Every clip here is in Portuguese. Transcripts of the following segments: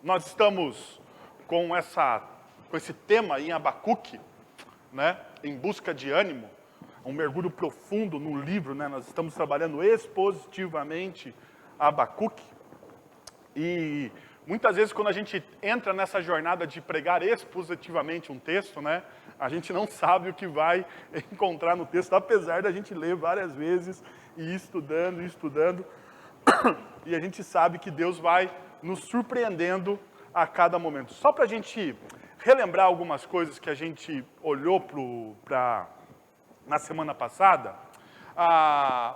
Nós estamos com esse tema em Abacuque, né? Em busca de ânimo, um mergulho profundo no livro, né? Nós estamos trabalhando expositivamente Abacuque. E muitas vezes quando a gente entra nessa jornada de pregar expositivamente um texto, né? A gente não sabe o que vai encontrar no texto, apesar da gente ler várias vezes e ir estudando, e a gente sabe que Deus vai nos surpreendendo a cada momento. Só para a gente relembrar algumas coisas que a gente olhou na semana passada,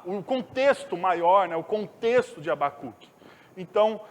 o contexto maior, né, o contexto de Abacuque. Então,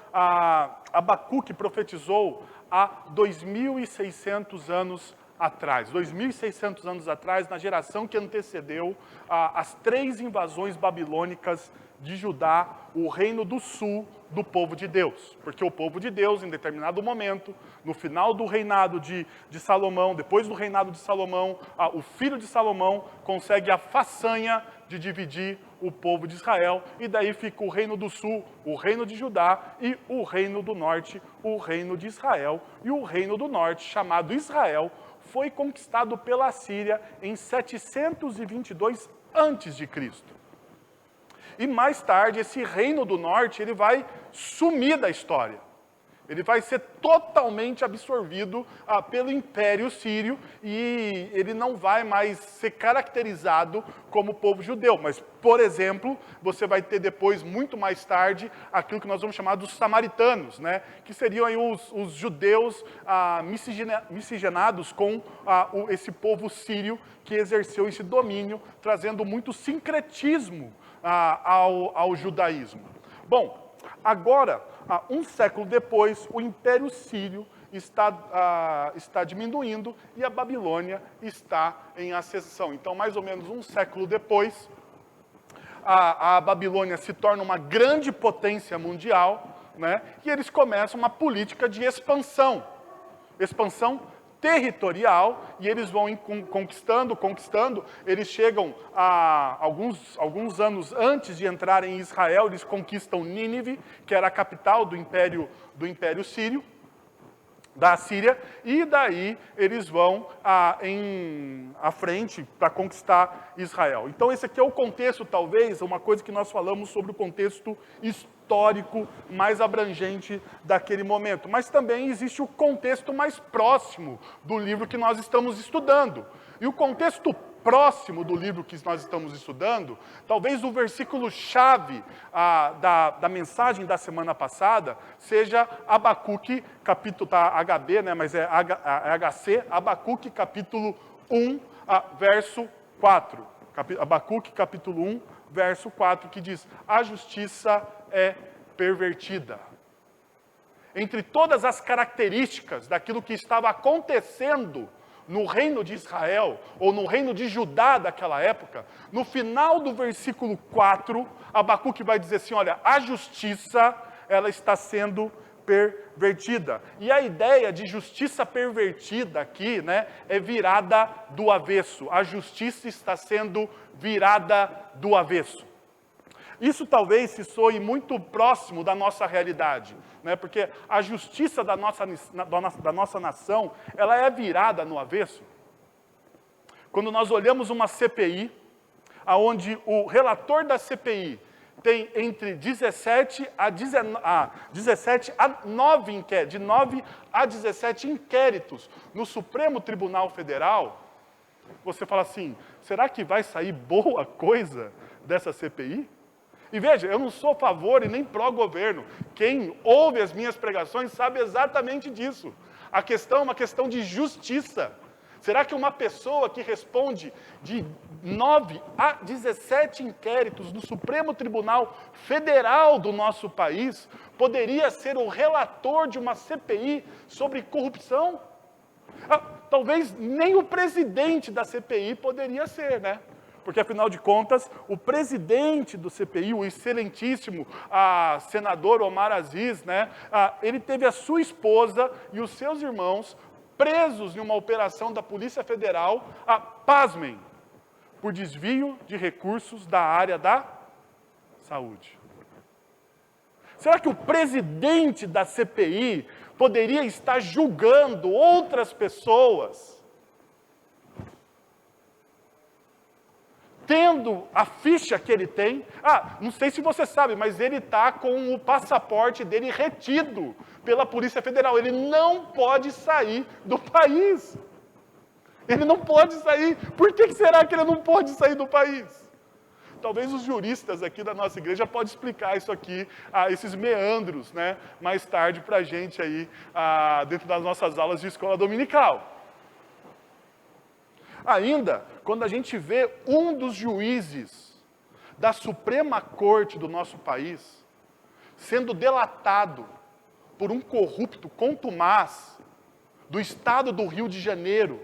Abacuque profetizou há 2.600 anos atrás. 2.600 anos atrás, na geração que antecedeu as 3 invasões babilônicas de Judá, o reino do sul do povo de Deus. Porque o povo de Deus, em determinado momento, no final do reinado de Salomão, depois do reinado de Salomão, o filho de Salomão consegue a façanha de dividir o povo de Israel, e daí fica o reino do sul, o reino de Judá, e o reino do norte, o reino de Israel. E o reino do norte, chamado Israel, foi conquistado pela Assíria em 722 a.C. E mais tarde, esse reino do norte, ele vai sumir da história. Ele vai ser totalmente absorvido pelo Império Sírio e ele não vai mais ser caracterizado como povo judeu. Mas, por exemplo, você vai ter depois, muito mais tarde, aquilo que nós vamos chamar dos samaritanos, né? Que seriam aí os judeus miscigenados com esse povo sírio que exerceu esse domínio, trazendo muito sincretismo ao judaísmo. Bom, agora, um século depois, o Império Sírio está diminuindo e a Babilônia está em ascensão. Então, mais ou menos um século depois, a Babilônia se torna uma grande potência mundial, né? E eles começam uma política de expansão territorial, e eles vão conquistando, eles chegam a alguns anos antes de entrarem em Israel, eles conquistam Nínive, que era a capital do Império Sírio, da Síria, e daí eles vão à frente para conquistar Israel. Então esse aqui é o contexto, talvez, uma coisa que nós falamos sobre o contexto histórico mais abrangente daquele momento. Mas também existe o contexto mais próximo do livro que nós estamos estudando. E o contexto próximo do livro que nós estamos estudando, talvez o versículo-chave da mensagem da semana passada, seja Abacuque, capítulo, tá HB, né, mas é HC, Abacuque, capítulo 1, verso 4. Abacuque, capítulo 1, verso 4, que diz: a justiça é pervertida. Entre todas as características daquilo que estava acontecendo no reino de Israel, ou no reino de Judá daquela época, no final do versículo 4, Abacuque vai dizer assim, olha, a justiça, ela está sendo pervertida. E a ideia de justiça pervertida aqui, né, é virada do avesso. A justiça está sendo virada do avesso. Isso talvez se soe muito próximo da nossa realidade, né? Porque a justiça da nossa nação, ela é virada no avesso. Quando nós olhamos uma CPI, onde o relator da CPI tem entre 17 a 9 de 9 a 17 inquéritos no Supremo Tribunal Federal, você fala assim, será que vai sair boa coisa dessa CPI? E veja, eu não sou a favor e nem pró-governo. Quem ouve as minhas pregações sabe exatamente disso. A questão é uma questão de justiça. Será que uma pessoa que responde de 9 a 17 inquéritos do Supremo Tribunal Federal do nosso país poderia ser o relator de uma CPI sobre corrupção? Talvez nem o presidente da CPI poderia ser, né? Porque, afinal de contas, o presidente do CPI, o excelentíssimo senador Omar Aziz, né, ele teve a sua esposa e os seus irmãos presos em uma operação da Polícia Federal, pasmem, por desvio de recursos da área da saúde. Será que o presidente da CPI poderia estar julgando outras pessoas, tendo a ficha que ele tem? Não sei se você sabe, mas ele está com o passaporte dele retido pela Polícia Federal. Ele não pode sair do país. Ele não pode sair. Por que será que ele não pode sair do país? Talvez os juristas aqui da nossa igreja podem explicar isso aqui, esses meandros, né, mais tarde para a gente aí, dentro das nossas aulas de escola dominical. Ainda, quando a gente vê um dos juízes da Suprema Corte do nosso país sendo delatado por um corrupto contumaz do estado do Rio de Janeiro,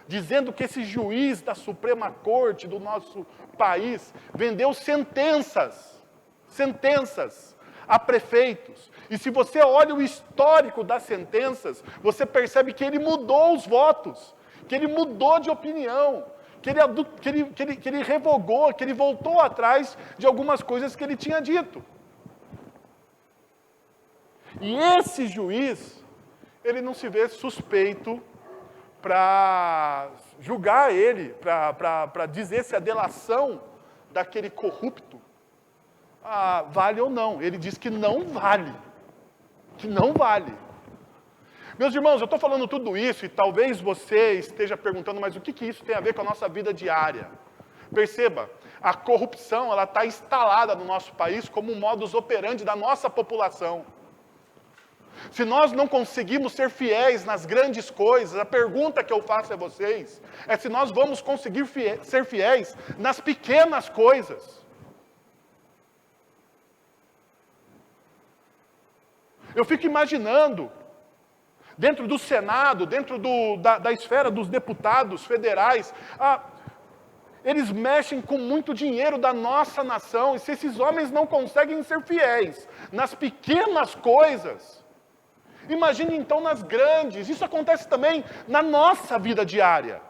dizendo que esse juiz da Suprema Corte do nosso país vendeu sentenças a prefeitos. E se você olha o histórico das sentenças, você percebe que ele mudou os votos, que ele mudou de opinião, que ele revogou, que ele voltou atrás de algumas coisas que ele tinha dito. E esse juiz, ele não se vê suspeito para julgar ele, para dizer se a delação daquele corrupto vale ou não. Ele diz que não vale. Que não vale. Meus irmãos, eu estou falando tudo isso e talvez você esteja perguntando, mas o que isso tem a ver com a nossa vida diária? Perceba, a corrupção ela está instalada no nosso país como um modus operandi da nossa população. Se nós não conseguimos ser fiéis nas grandes coisas, a pergunta que eu faço a vocês é se nós vamos conseguir ser fiéis nas pequenas coisas. Eu fico imaginando, dentro do Senado, dentro da esfera dos deputados federais, eles mexem com muito dinheiro da nossa nação, e se esses homens não conseguem ser fiéis nas pequenas coisas, imagine então nas grandes. Isso acontece também na nossa vida diária.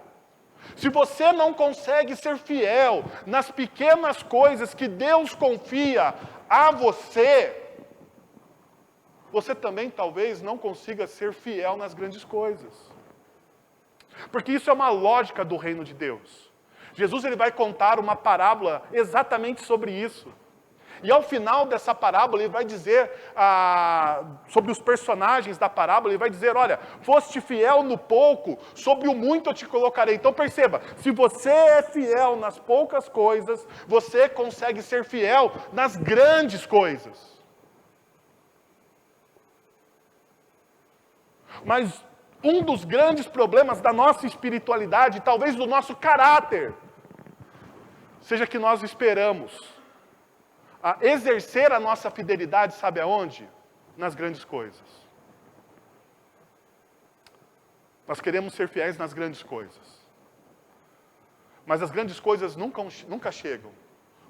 Se você não consegue ser fiel nas pequenas coisas que Deus confia a você, você também talvez não consiga ser fiel nas grandes coisas. Porque isso é uma lógica do reino de Deus. Jesus ele vai contar uma parábola exatamente sobre isso. E ao final dessa parábola, ele vai dizer, sobre os personagens da parábola, ele vai dizer, olha, foste fiel no pouco, sobre o muito eu te colocarei. Então perceba, se você é fiel nas poucas coisas, você consegue ser fiel nas grandes coisas. Mas um dos grandes problemas da nossa espiritualidade, talvez do nosso caráter, seja que nós esperamos a exercer a nossa fidelidade, sabe aonde? Nas grandes coisas. Nós queremos ser fiéis nas grandes coisas. Mas as grandes coisas nunca chegam,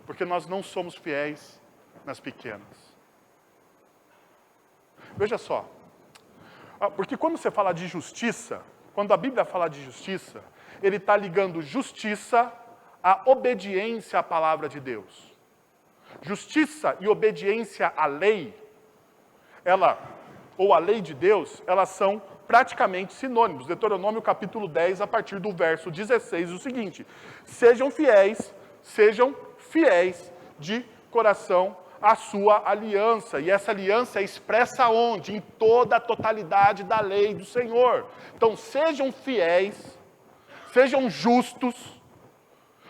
porque nós não somos fiéis nas pequenas. Veja só, porque quando você fala de justiça, quando a Bíblia fala de justiça, ele está ligando justiça à obediência à palavra de Deus. Justiça e obediência à lei, ou a lei de Deus, elas são praticamente sinônimos. Deuteronômio capítulo 10, a partir do verso 16, o seguinte: sejam fiéis de coração à sua aliança. E essa aliança é expressa onde? Em toda a totalidade da lei do Senhor. Então sejam fiéis, sejam justos,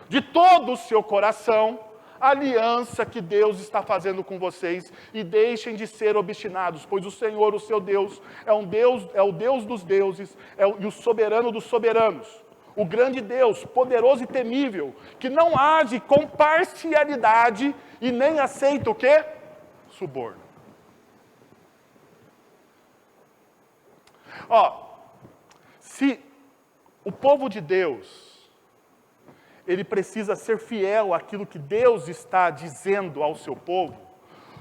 de todo o seu coração, a aliança que Deus está fazendo com vocês, e deixem de ser obstinados, pois o Senhor, o seu Deus, é o Deus dos deuses, e o soberano dos soberanos, o grande Deus, poderoso e temível, que não age com parcialidade e nem aceita o quê? Suborno. Se o povo de Deus, ele precisa ser fiel àquilo que Deus está dizendo ao seu povo,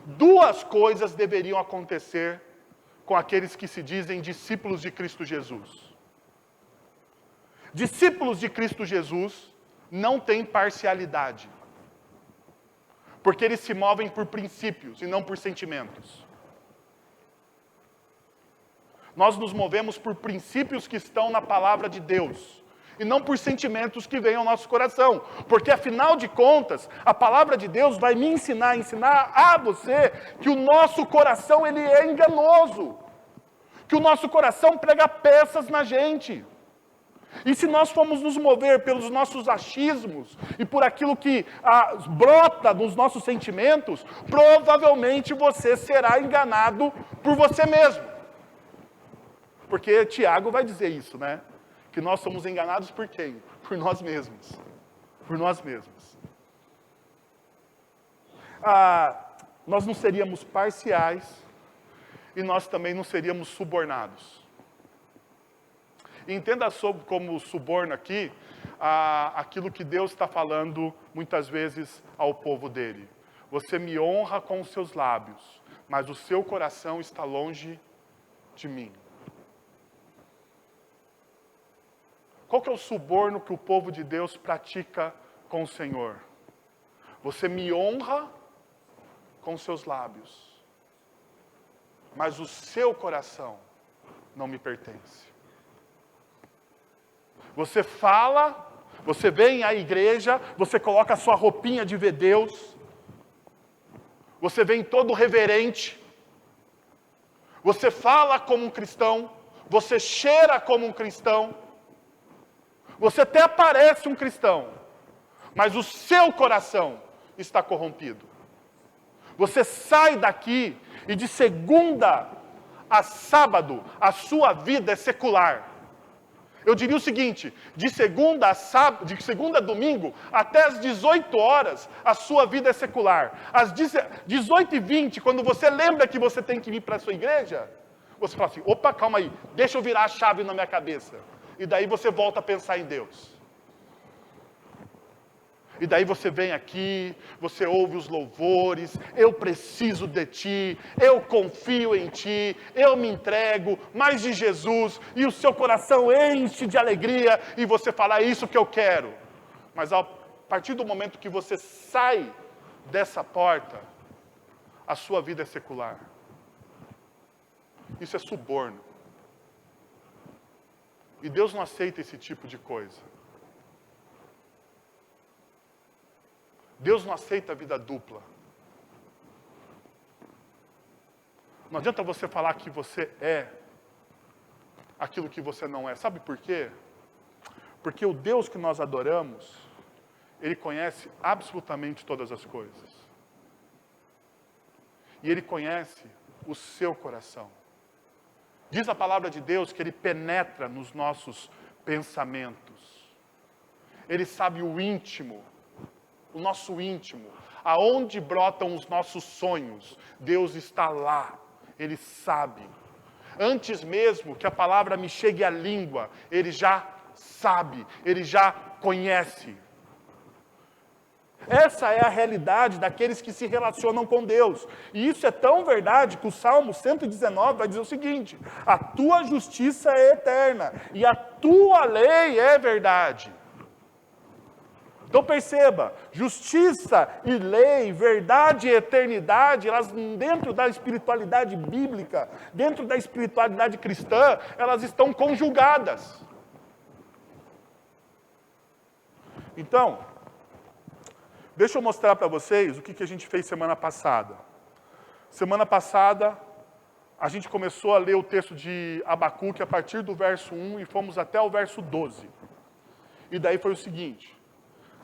duas coisas deveriam acontecer com aqueles que se dizem discípulos de Cristo Jesus. Discípulos de Cristo Jesus não têm parcialidade. Porque eles se movem por princípios e não por sentimentos. Nós nos movemos por princípios que estão na palavra de Deus. E não por sentimentos que vêm ao nosso coração. Porque, afinal de contas, a palavra de Deus vai me ensinar a você que o nosso coração ele é enganoso. Que o nosso coração prega peças na gente. E se nós formos nos mover pelos nossos achismos e por aquilo que brota dos nossos sentimentos, provavelmente você será enganado por você mesmo. Porque Tiago vai dizer isso, né? Que nós somos enganados por quem? Por nós mesmos. Por nós mesmos. Nós não seríamos parciais e nós também não seríamos subornados. Entenda como suborno aqui, aquilo que Deus está falando muitas vezes ao povo dele. Você me honra com os seus lábios, mas o seu coração está longe de mim. Qual que é o suborno que o povo de Deus pratica com o Senhor? Você me honra com os seus lábios, mas o seu coração não me pertence. Você fala, você vem à igreja, você coloca a sua roupinha de ver Deus, você vem todo reverente, você fala como um cristão, você cheira como um cristão, você até parece um cristão, mas o seu coração está corrompido. Você sai daqui e de segunda a sábado a sua vida é secular. Eu diria o seguinte, de segunda a domingo, até às 18 horas, a sua vida é secular. Às 18h20, quando você lembra que você tem que vir para a sua igreja, você fala assim, opa, calma aí, deixa eu virar a chave na minha cabeça. E daí você volta a pensar em Deus. E daí você vem aqui, você ouve os louvores, eu preciso de ti, eu confio em ti, eu me entrego, mais de Jesus, e o seu coração enche de alegria, e você fala, é isso que eu quero. Mas a partir do momento que você sai dessa porta, a sua vida é secular. Isso é suborno. E Deus não aceita esse tipo de coisa. Deus não aceita a vida dupla. Não adianta você falar que você é aquilo que você não é. Sabe por quê? Porque o Deus que nós adoramos, Ele conhece absolutamente todas as coisas. E Ele conhece o seu coração. Diz a palavra de Deus que Ele penetra nos nossos pensamentos. Ele sabe o íntimo, o nosso íntimo, aonde brotam os nossos sonhos. Deus está lá, Ele sabe. Antes mesmo que a palavra me chegue à língua, Ele já sabe, Ele já conhece. Essa é a realidade daqueles que se relacionam com Deus. E isso é tão verdade que o Salmo 119 vai dizer o seguinte, a tua justiça é eterna e a tua lei é verdade. Então perceba, justiça e lei, verdade e eternidade, elas dentro da espiritualidade bíblica, dentro da espiritualidade cristã, elas estão conjugadas. Então, deixa eu mostrar para vocês o que a gente fez semana passada. Semana passada, a gente começou a ler o texto de Abacuque a partir do verso 1 e fomos até o verso 12. E daí foi o seguinte,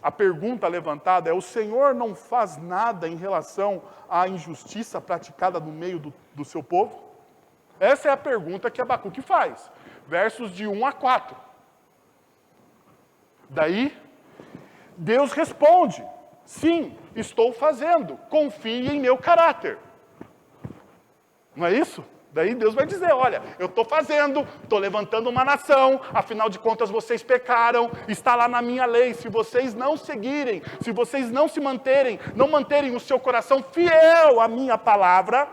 a pergunta levantada é, o Senhor não faz nada em relação à injustiça praticada no meio do seu povo? Essa é a pergunta que Abacuque faz. Versos de 1 a 4. Daí, Deus responde, sim, estou fazendo, confie em meu caráter. Não é isso? Daí Deus vai dizer, olha, eu estou fazendo, estou levantando uma nação, afinal de contas vocês pecaram, está lá na minha lei, se vocês não seguirem, se vocês não se manterem, não manterem o seu coração fiel à minha palavra,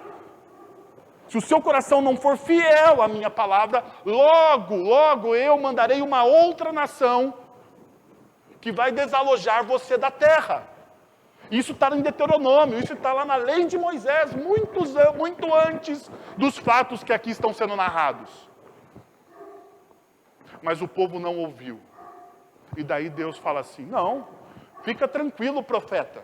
se o seu coração não for fiel à minha palavra, logo eu mandarei uma outra nação que vai desalojar você da terra. Isso está em Deuteronômio, isso está lá na lei de Moisés, muito antes dos fatos que aqui estão sendo narrados. Mas o povo não ouviu. E daí Deus fala assim, não, fica tranquilo, profeta.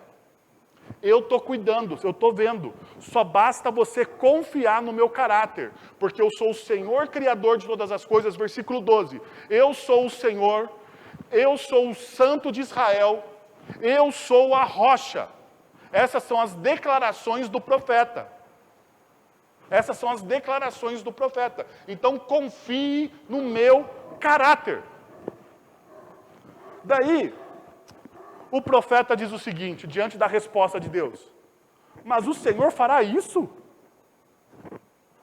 Eu estou cuidando, eu estou vendo. Só basta você confiar no meu caráter. Porque eu sou o Senhor Criador de todas as coisas. Versículo 12. Eu sou o Senhor, eu sou o Santo de Israel, eu sou a rocha. Essas são as declarações do profeta. Essas são as declarações do profeta. Então confie no meu caráter. Daí, o profeta diz o seguinte, diante da resposta de Deus. Mas o Senhor fará isso?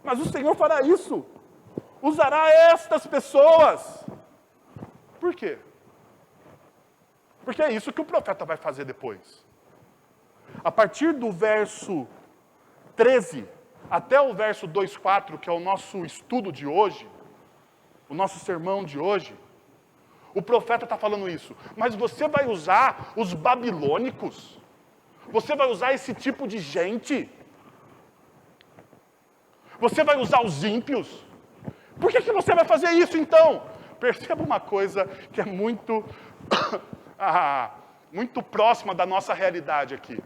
Mas o Senhor fará isso? Usará estas pessoas? Por quê? Porque é isso que o profeta vai fazer depois. A partir do verso 13 até o verso 2:4, que é o nosso estudo de hoje, o nosso sermão de hoje, o profeta está falando isso. Mas você vai usar os babilônicos? Você vai usar esse tipo de gente? Você vai usar os ímpios? Por que você vai fazer isso então? Perceba uma coisa que é muito, muito próxima da nossa realidade aqui.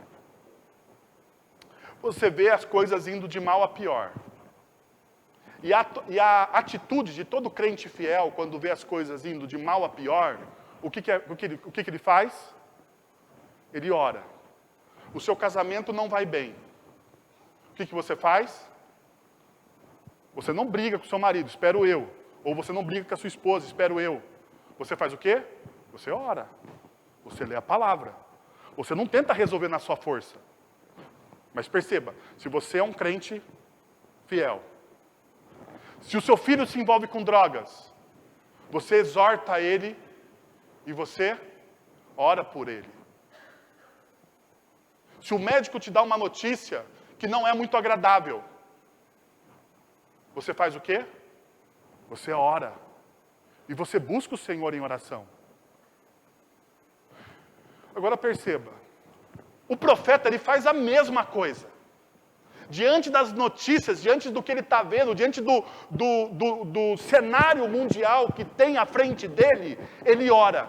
Você vê as coisas indo de mal a pior. E a atitude de todo crente fiel, quando vê as coisas indo de mal a pior, o que ele faz? Ele ora. O seu casamento não vai bem. O que você faz? Você não briga com o seu marido, espero eu. Ou você não briga com a sua esposa, espero eu. Você faz o quê? Você ora. Você lê a palavra. Você não tenta resolver na sua força. Mas perceba, se você é um crente fiel, se o seu filho se envolve com drogas, você exorta ele e você ora por ele. Se o médico te dá uma notícia que não é muito agradável, você faz o quê? Você ora. E você busca o Senhor em oração. Agora perceba, o profeta ele faz a mesma coisa. Diante das notícias, diante do que ele está vendo, diante do cenário mundial que tem à frente dele, ele ora.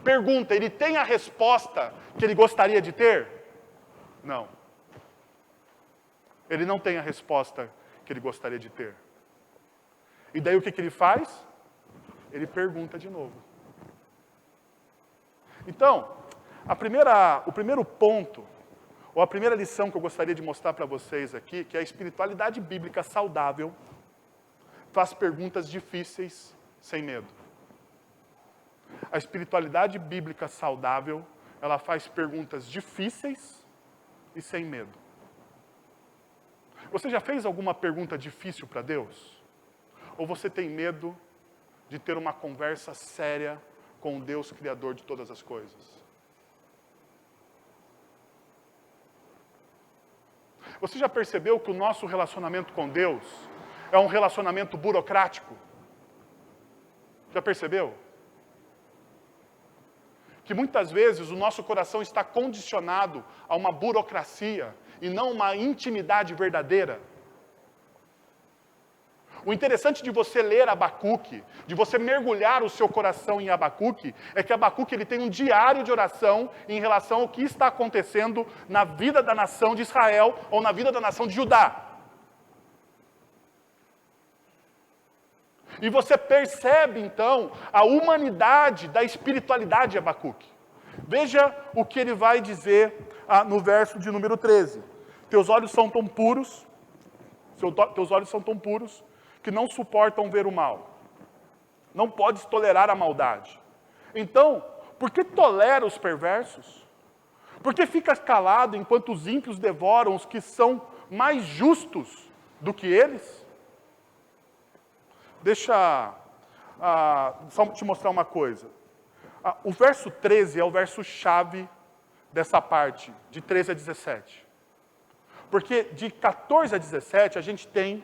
Pergunta, ele tem a resposta que ele gostaria de ter? Não. Ele não tem a resposta que ele gostaria de ter. E daí o que ele faz? Ele pergunta de novo. Então, o primeiro ponto, ou a primeira lição que eu gostaria de mostrar para vocês aqui, que a espiritualidade bíblica saudável faz perguntas difíceis sem medo. A espiritualidade bíblica saudável, ela faz perguntas difíceis e sem medo. Você já fez alguma pergunta difícil para Deus? Ou você tem medo de ter uma conversa séria com o Deus Criador de todas as coisas? Você já percebeu que o nosso relacionamento com Deus é um relacionamento burocrático? Já percebeu? Que muitas vezes o nosso coração está condicionado a uma burocracia e não uma intimidade verdadeira. O interessante de você ler Abacuque, de você mergulhar o seu coração em Abacuque, é que Abacuque ele tem um diário de oração em relação ao que está acontecendo na vida da nação de Israel ou na vida da nação de Judá. E você percebe, então, a humanidade da espiritualidade de Abacuque. Veja o que ele vai dizer no verso de número 13. Teus olhos são tão puros, que não suportam ver o mal. Não podes tolerar a maldade. Então, por que tolera os perversos? Por que ficas calado enquanto os ímpios devoram os que são mais justos do que eles? Deixa só te mostrar uma coisa. O verso 13 é o verso chave dessa parte, de 13 a 17. Porque de 14 a 17 a gente tem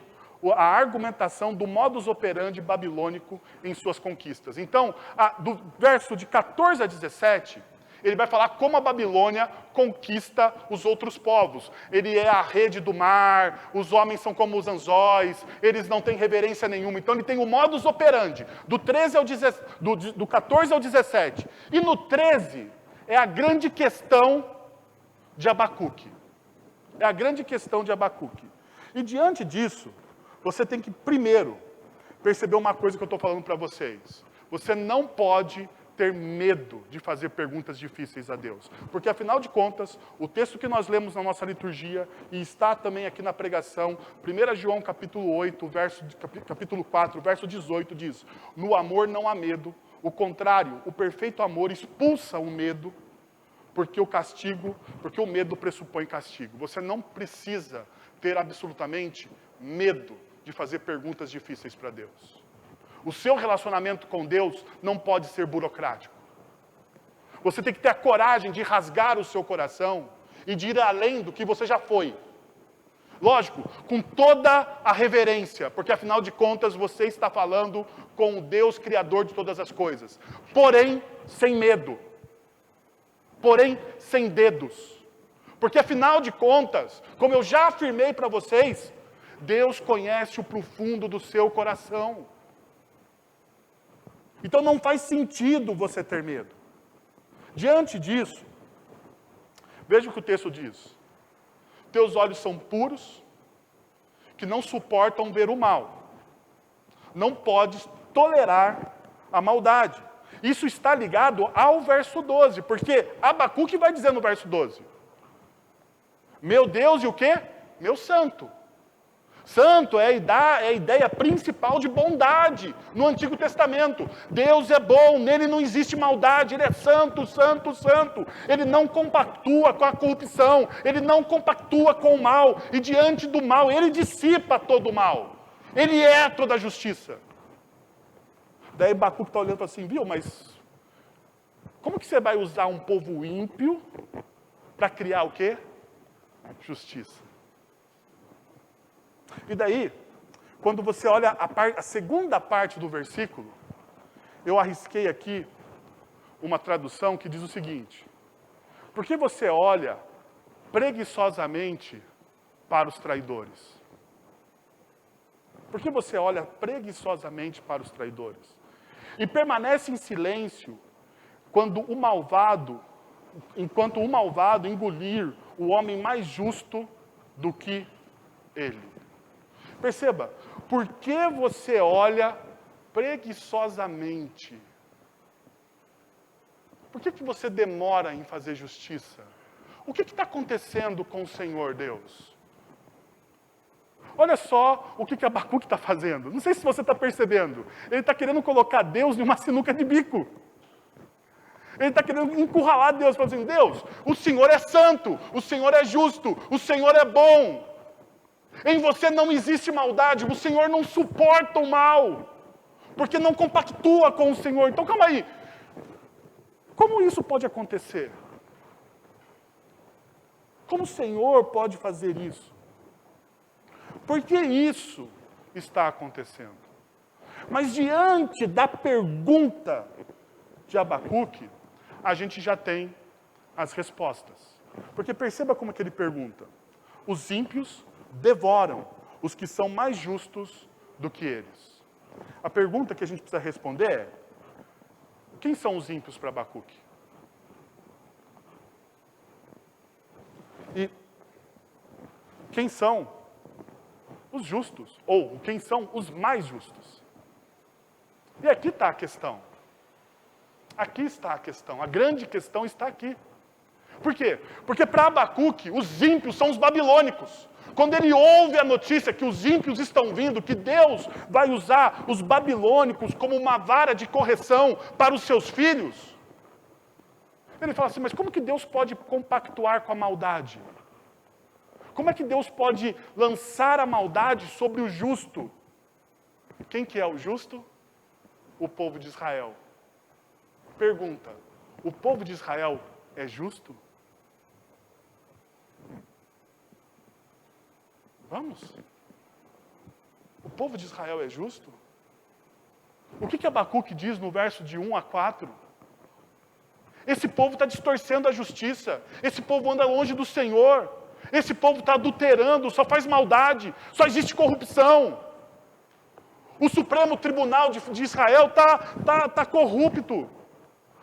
a argumentação do modus operandi babilônico em suas conquistas. Então, do verso de 14 a 17, Ele vai falar como a Babilônia conquista os outros povos. Ele é a rede do mar, os homens são como os anzóis, eles não têm reverência nenhuma. Então ele tem o modus operandi, do 14 ao 17. E no 13 é a grande questão de Abacuque. É a grande questão de Abacuque. E diante disso, você tem que primeiro perceber uma coisa que eu estou falando para vocês. Você não pode ter medo de fazer perguntas difíceis a Deus. Porque, afinal de contas, o texto que nós lemos na nossa liturgia, e está também aqui na pregação, 1 João capítulo 8, capítulo 4, verso 18, diz: no amor não há medo, o contrário, o perfeito amor expulsa o medo, porque o medo pressupõe castigo. Você não precisa ter absolutamente medo de fazer perguntas difíceis para Deus. O seu relacionamento com Deus não pode ser burocrático. Você tem que ter a coragem de rasgar o seu coração e de ir além do que você já foi. Lógico, com toda a reverência, porque afinal de contas você está falando com o Deus Criador de todas as coisas. Porém, sem medo. Porém, sem dedos. Porque afinal de contas, como eu já afirmei para vocês, Deus conhece o profundo do seu coração. Então não faz sentido você ter medo. Diante disso, veja o que o texto diz. Teus olhos são puros, que não suportam ver o mal. Não podes tolerar a maldade. Isso está ligado ao verso 12, porque Abacuque vai dizer no verso 12. Meu Deus e o quê? Meu santo. Santo é a ideia principal de bondade no Antigo Testamento. Deus é bom, nele não existe maldade, ele é santo, santo, santo. Ele não compactua com a corrupção, ele não compactua com o mal, e diante do mal, ele dissipa todo o mal. Ele é toda a justiça. Daí Abacuque está olhando assim, viu, mas como que você vai usar um povo ímpio para criar o quê? Justiça. E daí, quando você olha a segunda parte do versículo, eu arrisquei aqui uma tradução que diz o seguinte: por que você olha preguiçosamente para os traidores? Por que você olha preguiçosamente para os traidores? E permanece em silêncio enquanto o malvado engolir o homem mais justo do que ele. Perceba, por que você olha preguiçosamente? Por que você demora em fazer justiça? O que está acontecendo com o Senhor Deus? Olha só o que Abacuque está fazendo. Não sei se você está percebendo. Ele está querendo colocar Deus em uma sinuca de bico. Ele está querendo encurralar Deus, falando assim, Deus, o Senhor é santo, o Senhor é justo, o Senhor é bom. Em você não existe maldade, o Senhor não suporta o mal, porque não compactua com o Senhor. Então calma aí, como isso pode acontecer? Como o Senhor pode fazer isso? Por que isso está acontecendo? Mas diante da pergunta de Abacuque, a gente já tem as respostas. Porque perceba como é que ele pergunta. Os ímpios devoram os que são mais justos do que eles. A pergunta que a gente precisa responder é: quem são os ímpios para Abacuque? E quem são os justos? Ou quem são os mais justos? E aqui está a questão. Aqui está a questão. A grande questão está aqui. Por quê? Porque para Abacuque, os ímpios são os babilônicos. Quando ele ouve a notícia que os ímpios estão vindo, que Deus vai usar os babilônicos como uma vara de correção para os seus filhos, ele fala assim, mas como que Deus pode compactuar com a maldade? Como é que Deus pode lançar a maldade sobre o justo? Quem que é o justo? O povo de Israel. Pergunta, o povo de Israel é justo? Vamos? O povo de Israel é justo? O que Abacuque diz no verso de 1 a 4? Esse povo está distorcendo a justiça. Esse povo anda longe do Senhor. Esse povo está adulterando, só faz maldade, só existe corrupção. O Supremo Tribunal de Israel está corrupto.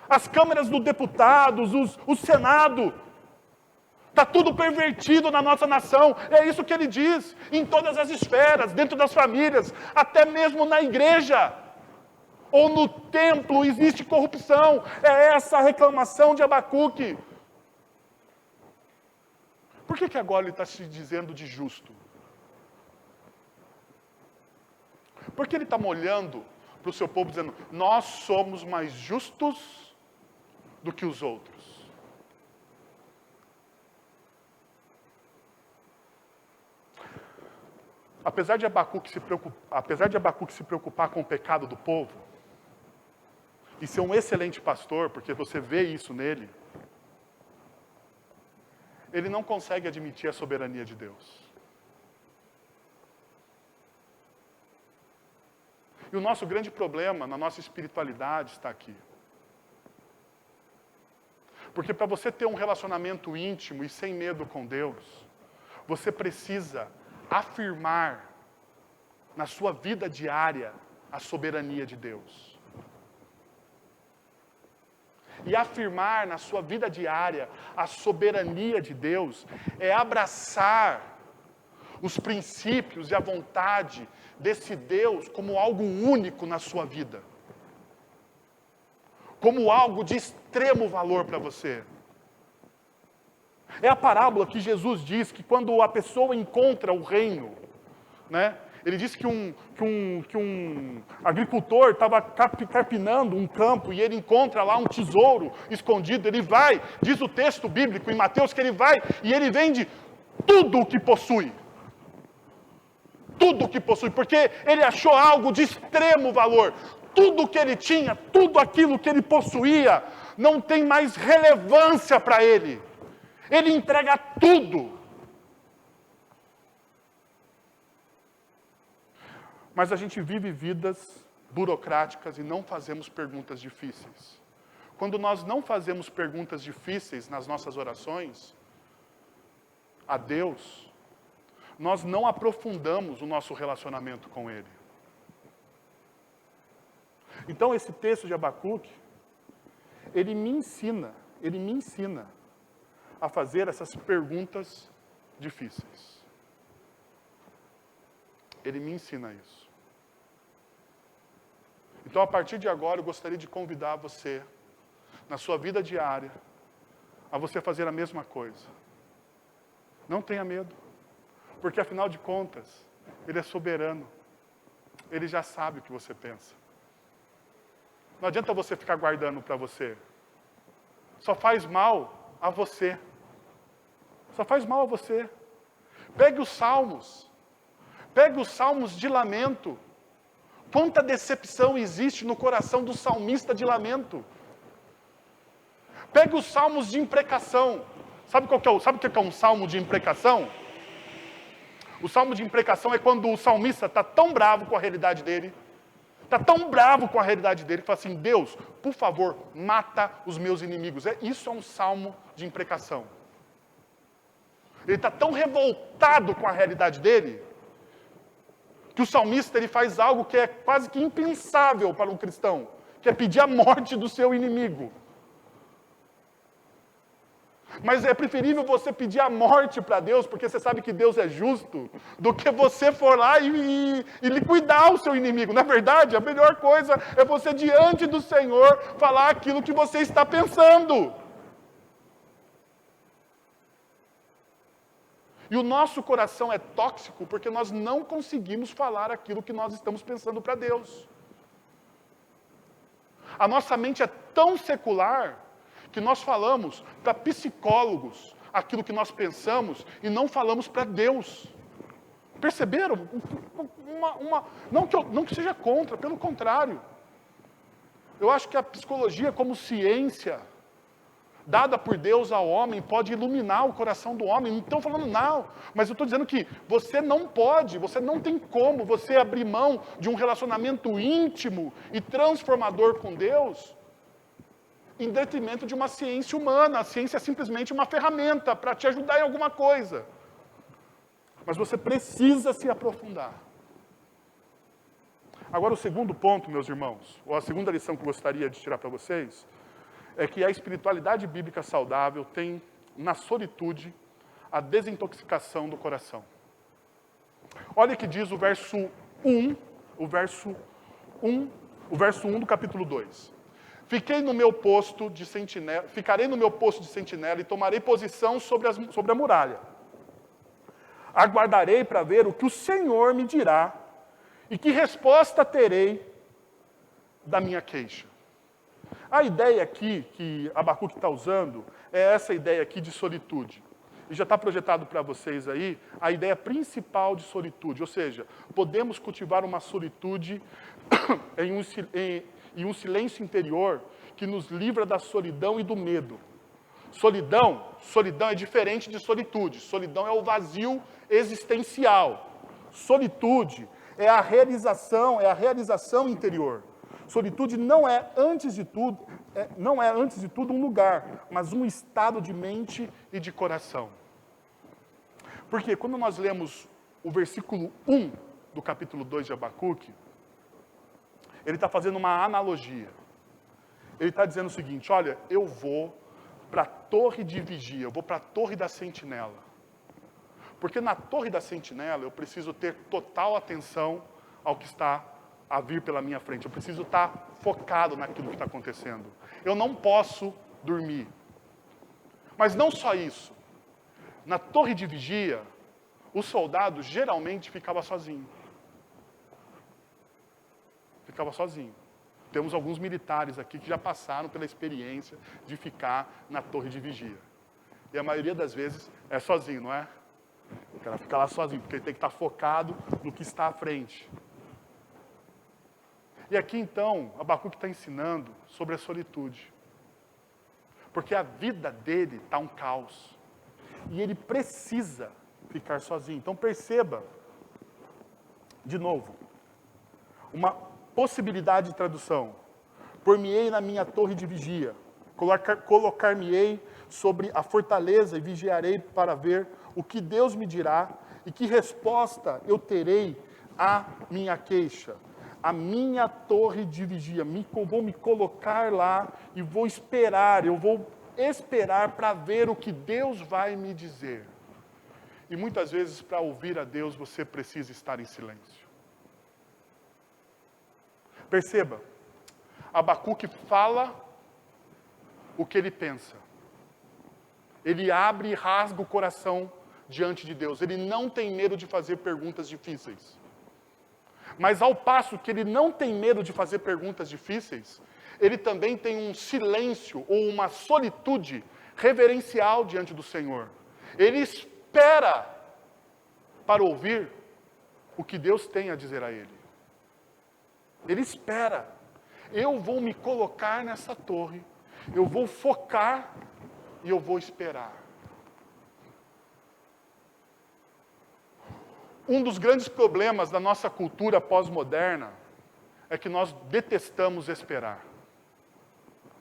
As câmaras dos deputados, o Senado, está tudo pervertido na nossa nação. É isso que ele diz, em todas as esferas, dentro das famílias, até mesmo na igreja. Ou no templo existe corrupção. É essa a reclamação de Abacuque. Por que agora ele está se dizendo de justo? Porque ele está olhando para o seu povo dizendo, nós somos mais justos do que os outros. Apesar de Abacuque se preocupar com o pecado do povo, e ser um excelente pastor, porque você vê isso nele, ele não consegue admitir a soberania de Deus. E o nosso grande problema na nossa espiritualidade está aqui. Porque para você ter um relacionamento íntimo e sem medo com Deus, você precisa afirmar na sua vida diária a soberania de Deus. E afirmar na sua vida diária a soberania de Deus é abraçar os princípios e a vontade desse Deus como algo único na sua vida. Como algo de extremo valor para você. É a parábola que Jesus diz que quando a pessoa encontra o reino, né? Ele disse que um agricultor estava carpinando um campo e ele encontra lá um tesouro escondido. Ele vai, diz o texto bíblico em Mateus, que ele vai e ele vende tudo o que possui. Tudo o que possui, porque ele achou algo de extremo valor. Tudo o que ele tinha, tudo aquilo que ele possuía, não tem mais relevância para ele. Ele entrega tudo. Mas a gente vive vidas burocráticas e não fazemos perguntas difíceis. Quando nós não fazemos perguntas difíceis nas nossas orações a Deus, nós não aprofundamos o nosso relacionamento com Ele. Então esse texto de Abacuque, ele me ensina a fazer essas perguntas difíceis. Ele me ensina isso. Então, a partir de agora, eu gostaria de convidar você, na sua vida diária, a você fazer a mesma coisa. Não tenha medo, porque afinal de contas, Ele é soberano. Ele já sabe o que você pensa. Não adianta você ficar guardando para você. Só faz mal a você. Só faz mal a você. Pegue os salmos. Pegue os salmos de lamento. Quanta decepção existe no coração do salmista de lamento. Pegue os salmos de imprecação. Sabe o que é um salmo de imprecação? O salmo de imprecação é quando o salmista está tão bravo com a realidade dele, está tão bravo com a realidade dele, que fala assim, Deus, por favor, mata os meus inimigos. Isso é um salmo de imprecação. Ele está tão revoltado com a realidade dele, que o salmista ele faz algo que é quase que impensável para um cristão, que é pedir a morte do seu inimigo. Mas é preferível você pedir a morte para Deus, porque você sabe que Deus é justo, do que você for lá e liquidar o seu inimigo. Na verdade, a melhor coisa é você, diante do Senhor, falar aquilo que você está pensando. E o nosso coração é tóxico porque nós não conseguimos falar aquilo que nós estamos pensando para Deus. A nossa mente é tão secular que nós falamos para psicólogos aquilo que nós pensamos e não falamos para Deus. Perceberam? Não que seja contra, pelo contrário. Eu acho que a psicologia como ciência dada por Deus ao homem, pode iluminar o coração do homem. Não estou falando não, mas eu estou dizendo que você não pode, você não tem como você abrir mão de um relacionamento íntimo e transformador com Deus em detrimento de uma ciência humana. A ciência é simplesmente uma ferramenta para te ajudar em alguma coisa. Mas você precisa se aprofundar. Agora, o segundo ponto, meus irmãos, ou a segunda lição que eu gostaria de tirar para vocês, é que a espiritualidade bíblica saudável tem, na solitude, a desintoxicação do coração. Olha o que diz o verso 1, o verso 1 do capítulo 2. Ficarei no meu posto de sentinela e tomarei posição sobre a muralha. Aguardarei para ver o que o Senhor me dirá e que resposta terei da minha queixa. A ideia aqui que Abacuque está usando é essa ideia aqui de solitude. E já está projetado para vocês aí a ideia principal de solitude. Ou seja, podemos cultivar uma solitude em um silêncio interior que nos livra da solidão e do medo. Solidão é diferente de solitude. Solidão é o vazio existencial. Solitude é a realização interior. Solitude não é antes de tudo um lugar, mas um estado de mente e de coração. Porque quando nós lemos o versículo 1 do capítulo 2 de Abacuque, ele está fazendo uma analogia. Ele está dizendo o seguinte: olha, eu vou para a torre de vigia, eu vou para a torre da sentinela. Porque na torre da sentinela eu preciso ter total atenção ao que está a vir pela minha frente. Eu preciso estar focado naquilo que está acontecendo. Eu não posso dormir. Mas não só isso. Na torre de vigia, o soldado geralmente ficava sozinho. Ficava sozinho. Temos alguns militares aqui que já passaram pela experiência de ficar na torre de vigia. E a maioria das vezes é sozinho, não é? O cara fica lá sozinho, porque ele tem que estar focado no que está à frente. E aqui então, Abacuque está ensinando sobre a solitude. Porque a vida dele está um caos. E ele precisa ficar sozinho. Então perceba, de novo, uma possibilidade de tradução. Por-me-ei na minha torre de vigia, colocar-me-ei sobre a fortaleza e vigiarei para ver o que Deus me dirá e que resposta eu terei à minha queixa. A minha torre de vigia, vou me colocar lá e vou esperar, eu vou esperar para ver o que Deus vai me dizer. E muitas vezes, para ouvir a Deus, você precisa estar em silêncio. Perceba, Abacuque fala o que ele pensa. Ele abre e rasga o coração diante de Deus. Ele não tem medo de fazer perguntas difíceis. Mas ao passo que ele não tem medo de fazer perguntas difíceis, ele também tem um silêncio ou uma solitude reverencial diante do Senhor. Ele espera para ouvir o que Deus tem a dizer a ele. Ele espera. Eu vou me colocar nessa torre, eu vou focar e eu vou esperar. Um dos grandes problemas da nossa cultura pós-moderna é que nós detestamos esperar.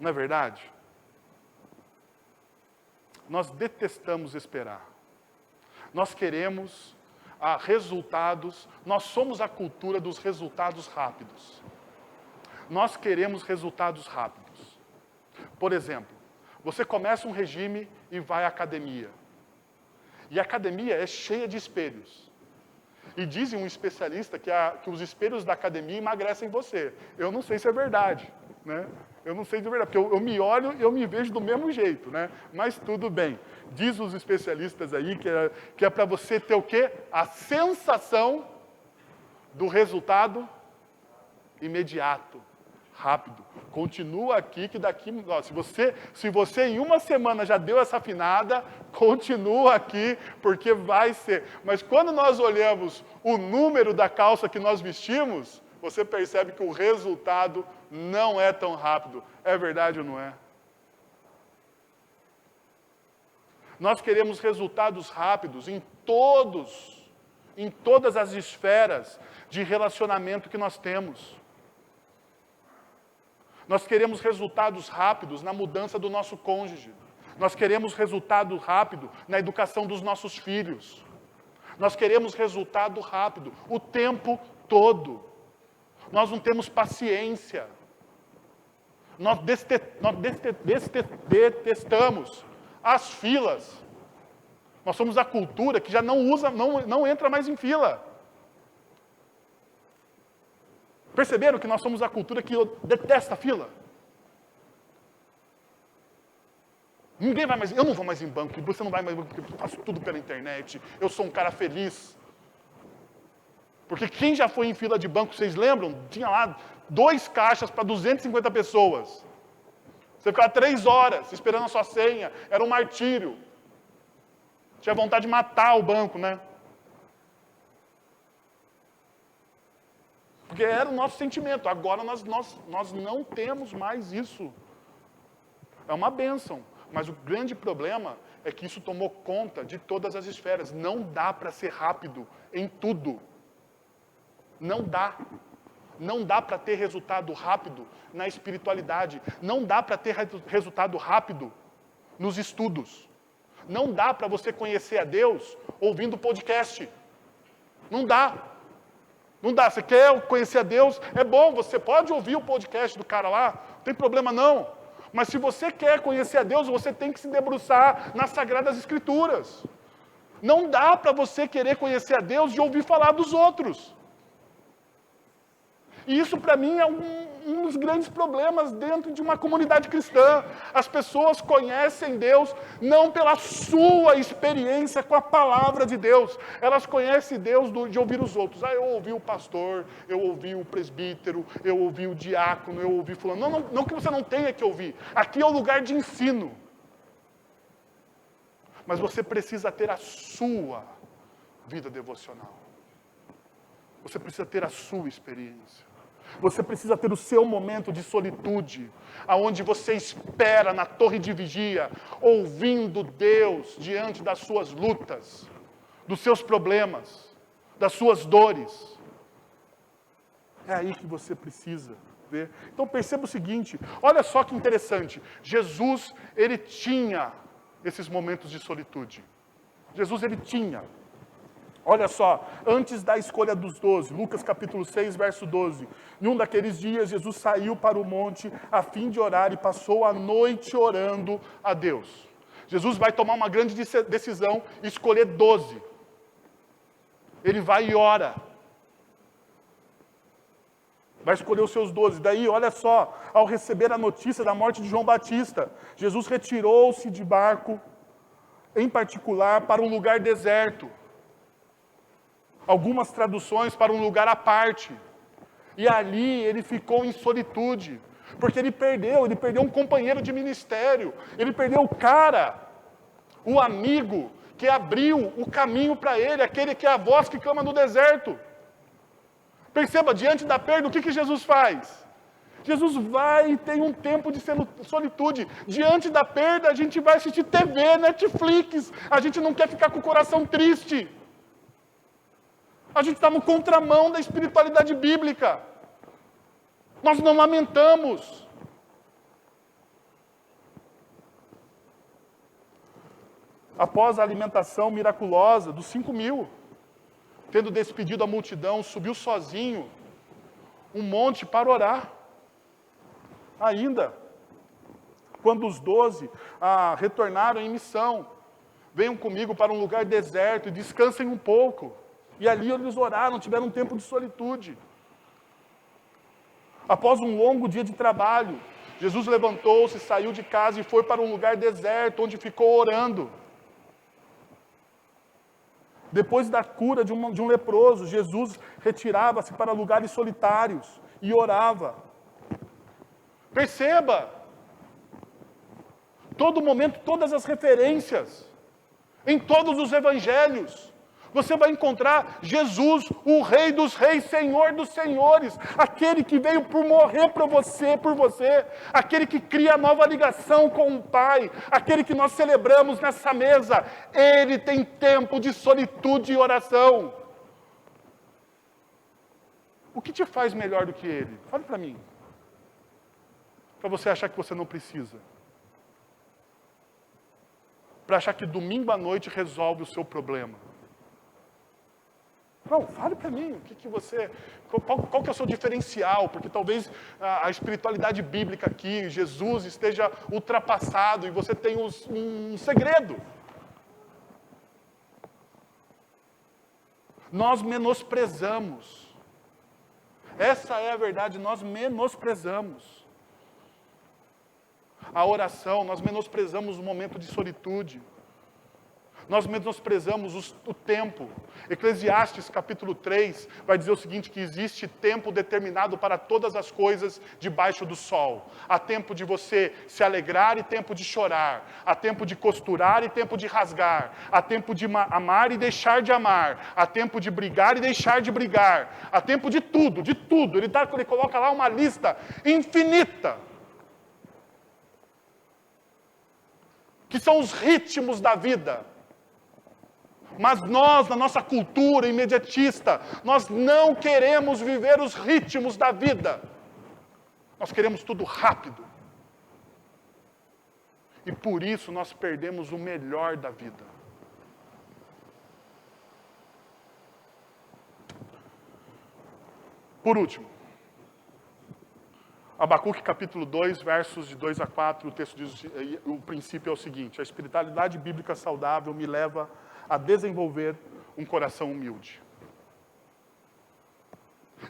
Não é verdade? Nós detestamos esperar. Nós queremos resultados, nós somos a cultura dos resultados rápidos. Nós queremos resultados rápidos. Por exemplo, você começa um regime e vai à academia. E a academia é cheia de espelhos. E dizem um especialista que os espelhos da academia emagrecem você. Eu não sei se é verdade, né? Eu não sei se é verdade, porque eu me olho e eu me vejo do mesmo jeito, né? Mas tudo bem. Diz os especialistas aí que é para você ter o quê? A sensação do resultado imediato, rápido. Continua aqui que daqui... Ó, se você em uma semana já deu essa afinada, continua aqui, porque vai ser. Mas quando nós olhamos o número da calça que nós vestimos, você percebe que o resultado não é tão rápido. É verdade ou não é? Nós queremos resultados rápidos em todas as esferas de relacionamento que nós temos. Nós queremos resultados rápidos na mudança do nosso cônjuge. Nós queremos resultado rápido na educação dos nossos filhos. Nós queremos resultado rápido o tempo todo. Nós não temos paciência. Nós detestamos as filas. Nós somos a cultura que já não entra mais em fila. Perceberam que nós somos a cultura que detesta a fila? Ninguém vai mais, eu não vou mais em banco, você não vai mais em banco, porque eu faço tudo pela internet, eu sou um cara feliz. Porque quem já foi em fila de banco, vocês lembram? Tinha lá 2 caixas para 250 pessoas. Você ficava 3 horas esperando a sua senha, era um martírio. Tinha vontade de matar o banco, né? Porque era o nosso sentimento. Agora nós não temos mais isso. É uma bênção. Mas o grande problema é que isso tomou conta de todas as esferas. Não dá para ser rápido em tudo. Não dá. Não dá para ter resultado rápido na espiritualidade. Não dá para ter resultado rápido nos estudos. Não dá para você conhecer a Deus ouvindo podcast. Não dá. Não dá. Você quer conhecer a Deus? É bom, você pode ouvir o podcast do cara lá. Não tem problema não. Mas se você quer conhecer a Deus, você tem que se debruçar nas Sagradas Escrituras. Não dá para você querer conhecer a Deus e ouvir falar dos outros. E isso, para mim, é um dos grandes problemas dentro de uma comunidade cristã. As pessoas conhecem Deus não pela sua experiência com a palavra de Deus. Elas conhecem Deus de ouvir os outros. Eu ouvi o pastor, eu ouvi o presbítero, eu ouvi o diácono, eu ouvi fulano. Não que você não tenha que ouvir. Aqui é o lugar de ensino. Mas você precisa ter a sua vida devocional. Você precisa ter a sua experiência. Você precisa ter o seu momento de solitude, aonde você espera na torre de vigia, ouvindo Deus diante das suas lutas, dos seus problemas, das suas dores. É aí que você precisa ver. Então perceba o seguinte, olha só que interessante. Jesus, ele tinha esses momentos de solitude. Jesus, ele tinha. Olha só, antes da escolha dos 12, Lucas capítulo 6, verso 12. Em um daqueles dias, Jesus saiu para o monte a fim de orar e passou a noite orando a Deus. Jesus vai tomar uma grande decisão e escolher 12. Ele vai e ora. Vai escolher os seus 12. Daí, olha só, ao receber a notícia da morte de João Batista, Jesus retirou-se de barco, em particular, para um lugar deserto. Algumas traduções para um lugar à parte. E ali ele ficou em solitude. Porque ele perdeu um companheiro de ministério. Ele perdeu o cara, o amigo, que abriu o caminho para ele, aquele que é a voz que clama no deserto. Perceba, diante da perda, o que Jesus faz? Jesus vai e tem um tempo de solitude. Diante da perda, a gente vai assistir TV, Netflix. A gente não quer ficar com o coração triste. A gente está no contramão da espiritualidade bíblica. Nós não lamentamos. Após a alimentação miraculosa dos 5.000, tendo despedido a multidão, subiu sozinho um monte para orar. Ainda, quando os 12 retornaram em missão, venham comigo para um lugar deserto e descansem um pouco. E ali eles oraram, tiveram um tempo de solitude. Após um longo dia de trabalho, Jesus levantou-se, saiu de casa e foi para um lugar deserto, onde ficou orando. Depois da cura de um leproso, Jesus retirava-se para lugares solitários e orava. Perceba, todo momento, todas as referências, em todos os evangelhos, você vai encontrar Jesus, o Rei dos Reis, Senhor dos Senhores, aquele que veio por morrer por você, aquele que cria nova ligação com o Pai, aquele que nós celebramos nessa mesa. Ele tem tempo de solitude e oração. O que te faz melhor do que Ele? Fale para mim. para você achar que você não precisa. Para achar que domingo à noite resolve o seu problema. Não, fale para mim, qual que é o seu diferencial? Porque talvez a espiritualidade bíblica aqui, Jesus esteja ultrapassado e você tem um segredo. Nós menosprezamos. Essa é a verdade, nós menosprezamos a oração, nós menosprezamos o momento de solitude. Nós menosprezamos o tempo. Eclesiastes capítulo 3 vai dizer o seguinte, que existe tempo determinado para todas as coisas debaixo do sol. Há tempo de você se alegrar e tempo de chorar. Há tempo de costurar e tempo de rasgar. Há tempo de amar e deixar de amar. Há tempo de brigar e deixar de brigar. Há tempo de tudo, de tudo. Ele coloca lá uma lista infinita. Que são os ritmos da vida. Mas nós, na nossa cultura imediatista, nós não queremos viver os ritmos da vida. Nós queremos tudo rápido. E por isso nós perdemos o melhor da vida. Por último, Abacuque capítulo 2, versos de 2 a 4, o texto diz, o princípio é o seguinte: a espiritualidade bíblica saudável me leva a desenvolver um coração humilde.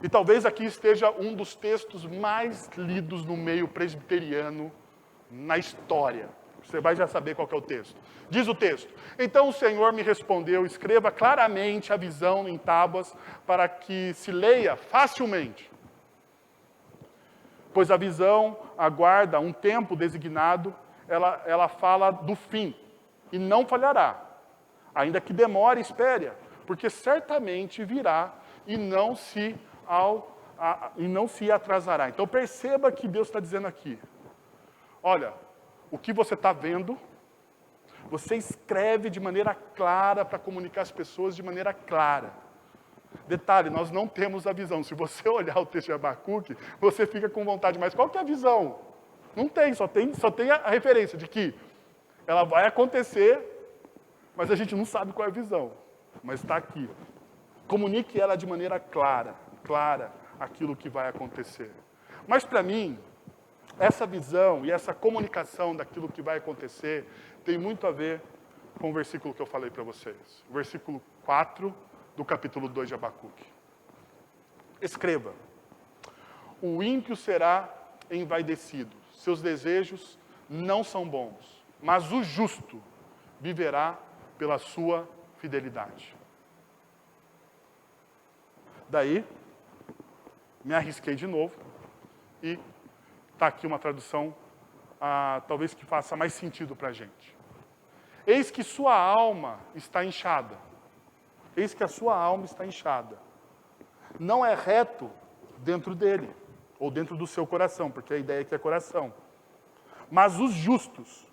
E talvez aqui esteja um dos textos mais lidos no meio presbiteriano na história. Você vai já saber qual que é o texto. Diz o texto: então o Senhor me respondeu, escreva claramente a visão em tábuas para que se leia facilmente. Pois a visão aguarda um tempo designado, ela fala do fim, e não falhará. Ainda que demore, espere, porque certamente virá e não se atrasará. Então perceba que Deus está dizendo aqui. Olha, o que você está vendo, você escreve de maneira clara para comunicar às pessoas de maneira clara. Detalhe, nós não temos a visão. Se você olhar o texto de Abacuque, você fica com vontade. Mas qual que é a visão? Não tem, só tem a referência de que ela vai acontecer, mas a gente não sabe qual é a visão. Mas está aqui. Comunique ela de maneira clara aquilo que vai acontecer. Mas para mim, essa visão e essa comunicação daquilo que vai acontecer tem muito a ver com o versículo que eu falei para vocês. O versículo 4 do capítulo 2 de Abacuque. Escreva: o ímpio será envaidecido, seus desejos não são bons, mas o justo viverá pela sua fidelidade. Daí, me arrisquei de novo e está aqui uma tradução, talvez que faça mais sentido para a gente. Eis que sua alma está inchada. Eis que a sua alma está inchada. Não é reto dentro dele, ou dentro do seu coração, porque a ideia aqui é coração. Mas os justos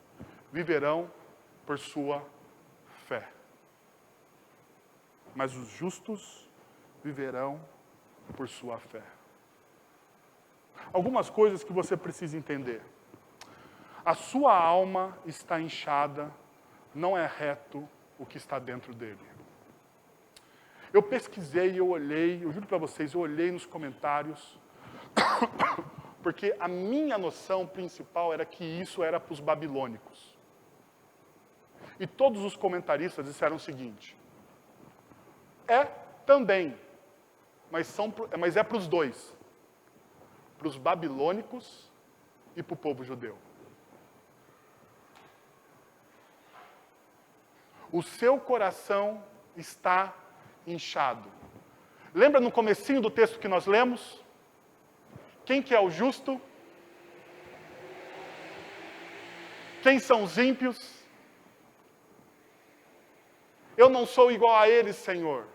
viverão por sua fé. Mas os justos viverão por sua fé. Algumas coisas que você precisa entender. A sua alma está inchada, não é reto o que está dentro dele. Eu pesquisei, eu olhei, eu juro para vocês, eu olhei nos comentários, porque a minha noção principal era que isso era para os babilônicos. E todos os comentaristas disseram o seguinte: é também, mas é para os dois. Para os babilônicos e para o povo judeu. O seu coração está inchado. Lembra no comecinho do texto que nós lemos? Quem que é o justo? Quem são os ímpios? Eu não sou igual a eles, Senhor.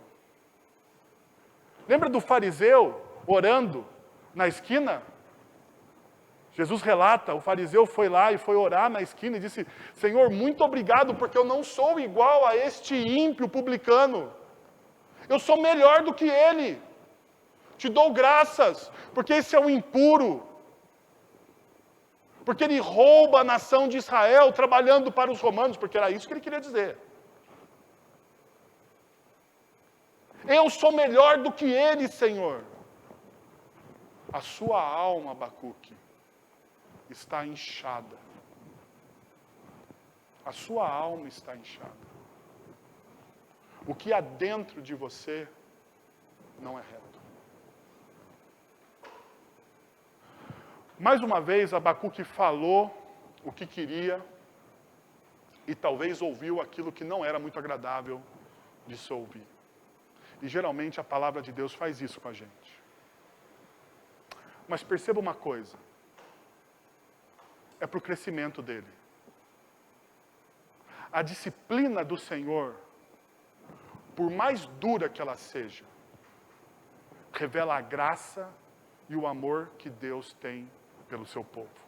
Lembra do fariseu orando na esquina? Jesus relata, o fariseu foi lá e foi orar na esquina e disse: Senhor, muito obrigado, porque eu não sou igual a este ímpio publicano. Eu sou melhor do que ele. Te dou graças, porque esse é o impuro. Porque ele rouba a nação de Israel trabalhando para os romanos, porque era isso que ele queria dizer. Eu sou melhor do que ele, Senhor. A sua alma, Abacuque, está inchada. A sua alma está inchada. O que há dentro de você não é reto. Mais uma vez, Abacuque falou o que queria e talvez ouviu aquilo que não era muito agradável de se ouvir. E geralmente a palavra de Deus faz isso com a gente. Mas perceba uma coisa. É para o crescimento dele. A disciplina do Senhor, por mais dura que ela seja, revela a graça e o amor que Deus tem pelo seu povo.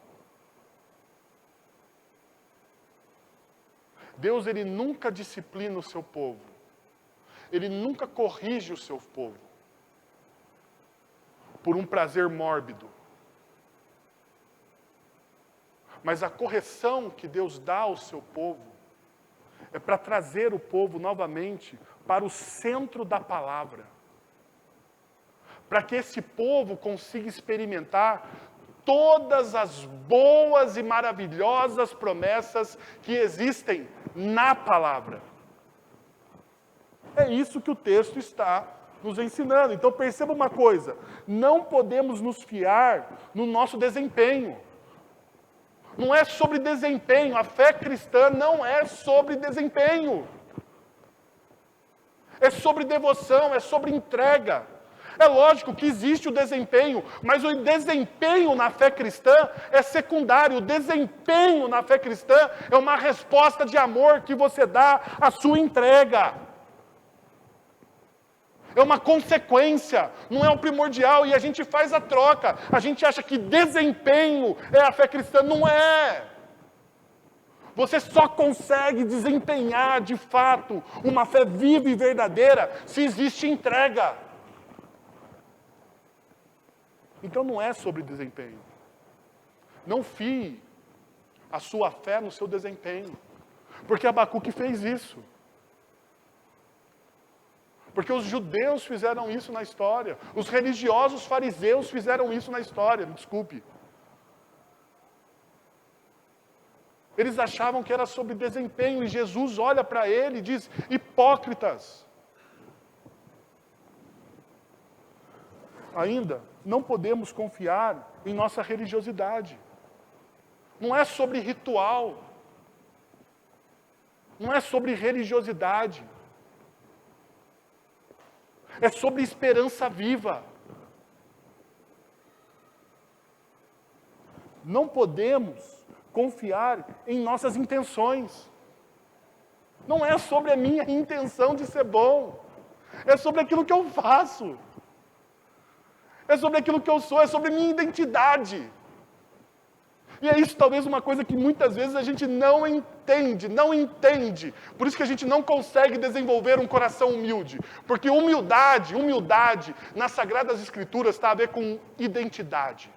Deus, ele nunca disciplina o seu povo. Ele nunca corrige o seu povo por um prazer mórbido. Mas a correção que Deus dá ao seu povo é para trazer o povo novamente para o centro da palavra. Para que esse povo consiga experimentar todas as boas e maravilhosas promessas que existem na palavra. É isso que o texto está nos ensinando. Então perceba uma coisa, não podemos nos fiar no nosso desempenho. Não é sobre desempenho, a fé cristã não é sobre desempenho. É sobre devoção, é sobre entrega. É lógico que existe o desempenho, mas o desempenho na fé cristã é secundário. O desempenho na fé cristã é uma resposta de amor que você dá à sua entrega. É uma consequência, não é o primordial, e a gente faz a troca. A gente acha que desempenho é a fé cristã, não é. Você só consegue desempenhar, de fato, uma fé viva e verdadeira se existe entrega. Então não é sobre desempenho. Não fie a sua fé no seu desempenho. Porque Abacuque fez isso. Porque os judeus fizeram isso na história. Os religiosos fariseus fizeram isso na história, me desculpe. Eles achavam que era sobre desempenho, e Jesus olha para ele e diz, hipócritas. Ainda, não podemos confiar em nossa religiosidade. Não é sobre ritual. Não é sobre religiosidade. É sobre esperança viva. Não podemos confiar em nossas intenções. Não é sobre a minha intenção de ser bom. É sobre aquilo que eu faço. É sobre aquilo que eu sou, é sobre minha identidade. E é isso talvez uma coisa que muitas vezes a gente não entende. Por isso que a gente não consegue desenvolver um coração humilde. Porque humildade nas Sagradas Escrituras está a ver com identidade.